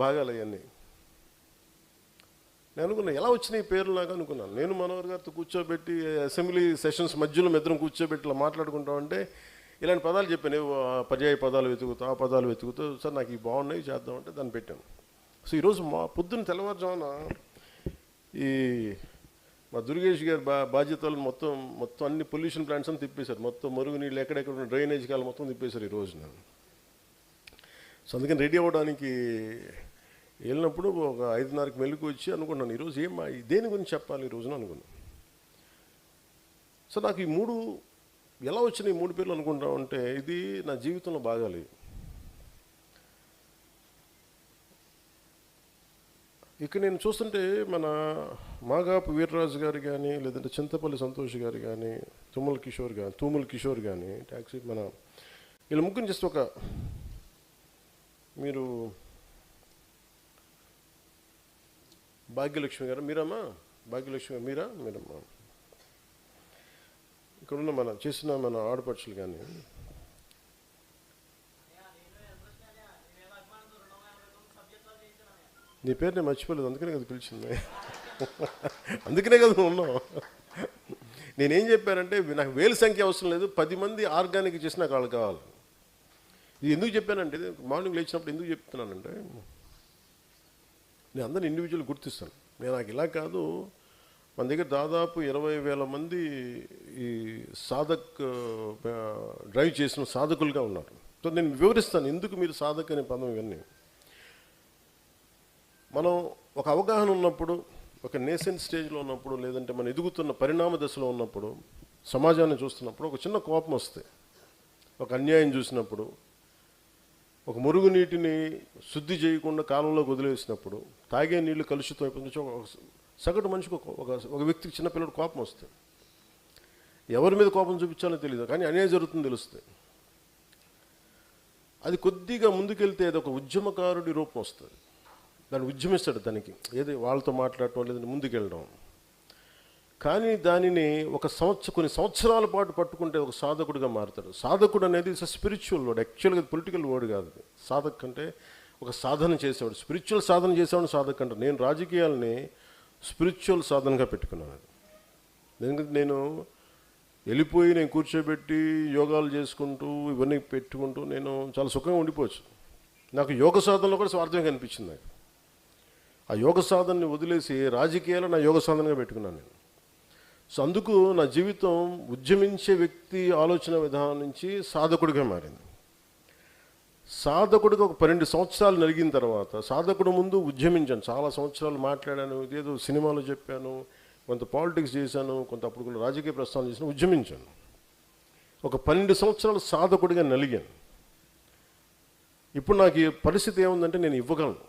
భాగాలు అవన్నీ నేను అనుకున్నా ఎలా వచ్చినాయి పేర్లు నాకు అనుకున్నాను. నేను మనోహర్ గారితో కూర్చోబెట్టి అసెంబ్లీ సెషన్స్ మధ్యలో ఇద్దరం కూర్చోబెట్టి ఇలా మాట్లాడుకుంటామంటే ఇలాంటి పదాలు చెప్పాను, పర్యాయ పదాలు వెతుకుతూ ఆ పదాలు వెతుకుతూ సార్ నాకు ఈ బాగున్నాయి చేద్దామంటే దాన్ని పెట్టాను. సో ఈరోజు మా పొద్దున్న తెల్లవారుజామున ఈ మా దుర్గేష్ గారి బాధ్యతలు మొత్తం అన్ని పొల్యూషన్ ప్లాంట్స్ అని తిప్పేశారు. మొత్తం మురుగునీళ్ళు ఎక్కడెక్కడ డ్రైనేజ్ కాలు మొత్తం తిప్పేశారు ఈ రోజున. సో అందుకని రెడీ అవ్వడానికి వెళ్ళినప్పుడు ఒక 5:30కి మెలుకు వచ్చి అనుకున్నాను ఈరోజు దేని గురించి చెప్పాలి ఈ రోజున అనుకున్నాను. సో నాకు ఈ మూడు ఎలా వచ్చినాయి, ఈ మూడు పేర్లు అనుకుంటా ఉంటే ఇది నా జీవితంలో బాగాలి. ఇక్కడ నేను చూస్తుంటే మన మాగాపు వీర్రాజు గారు కానీ, లేదంటే చింతపల్లి సంతోష్ గారు కానీ, తూముల్ కిషోర్ కానీ ట్యాక్సీ మన వీళ్ళ ముగ్గురు జస్ట్ ఒక మీరు భాగ్యలక్ష్మి గారు మీరమ్మా, భాగ్యలక్ష్మి గారు మీరమ్మా ఇక్కడున్న మన చేసిన మన ఆడపడుచులు కానీ నీ పేరు నేను మర్చిపోలేదు, అందుకనే కదా పిలిచింది. అందుకనే కదా ఉన్నాం. నేనేం చెప్పానంటే నాకు వేలు సంఖ్య అవసరం లేదు, 10 మంది ఆర్గానిక్ చేసి నాకు వాళ్ళు కావాలి. ఇది ఎందుకు చెప్పానంటే మార్నింగ్ లేచినప్పుడు ఎందుకు చెప్తున్నానంటే నేను అందరిని ఇండివిజువల్ గుర్తిస్తాను. నేను నాకు ఇలా కాదు, మన దగ్గర దాదాపు 20,000 మంది ఈ సాధక్ డ్రైవ్ చేసిన సాధకులుగా ఉన్నారు. సో నేను వివరిస్తాను ఎందుకు మీరు సాధక్ అనే పదం ఇవన్నీ. మనం ఒక అవగాహన ఉన్నప్పుడు, ఒక నేసెంట్ స్టేజ్లో ఉన్నప్పుడు, లేదంటే మనం ఎదుగుతున్న పరిణామ దశలో ఉన్నప్పుడు, సమాజాన్ని చూస్తున్నప్పుడు ఒక చిన్న కోపం వస్తే, ఒక అన్యాయం చూసినప్పుడు, ఒక మురుగునీటిని శుద్ధి చేయకుండా కాలంలోకి వదిలేసినప్పుడు, తాగే నీళ్లు కలుషితం అయిపోతుంది. సగటు మనిషికి ఒక వ్యక్తికి చిన్నపిల్లడు కోపం వస్తుంది. ఎవరి మీద కోపం చూపించాలో తెలియదు, కానీ అన్యాయం జరుగుతుందో తెలుస్తుంది. అది కొద్దిగా ముందుకెళ్తే అది ఒక ఉద్యమకారుడి రూపం వస్తుంది. దాన్ని ఉద్యమిస్తాడు, దానికి ఏది వాళ్ళతో మాట్లాడటం లేదంటే ముందుకెళ్ళడం. కానీ దానిని కొన్ని సంవత్సరాల పాటు పట్టుకుంటే ఒక సాధకుడిగా మారుతాడు. సాధకుడు అనేది స్పిరిచువల్ వర్డ్, యాక్చువల్గా పొలిటికల్ వర్డ్ కాదు. సాధక్ అంటే ఒక సాధన చేసేవాడు, స్పిరిచువల్ సాధన చేసేవాడు సాధక్ అంటారు. నేను రాజకీయాలని స్పిరిచువల్ సాధనగా పెట్టుకున్నాను. ఎందుకంటే నేను వెళ్ళిపోయి నేను కూర్చోబెట్టి యోగాలు చేసుకుంటూ ఇవన్నీ పెట్టుకుంటూ నేను చాలా సుఖంగా ఉండిపోవచ్చు. నాకు యోగ సాధనలో కూడా స్వార్థమే కనిపించింది. నాకు ఆ యోగ సాధనని వదిలేసి రాజకీయాలు నా యోగ సాధనగా పెట్టుకున్నాను నేను. సో అందుకు నా జీవితం ఉద్యమించే వ్యక్తి ఆలోచన విధానం నుంచి సాధకుడిగా మారింది. సాధకుడిగా ఒక 12 సంవత్సరాలు నలిగిన తర్వాత, సాధకుడు ముందు ఉద్యమించాను, చాలా సంవత్సరాలు మాట్లాడాను, ఇదేదో సినిమాలో చెప్పాను, కొంత పాలిటిక్స్ చేశాను, కొంత అప్పుడు రాజకీయ ప్రస్థానం చేశాను, ఉద్యమించాను. ఒక 12 సంవత్సరాలు సాధకుడిగా నలిగాను. ఇప్పుడు నాకు ఈ పరిస్థితి ఏముందంటే నేను ఇవ్వగలను.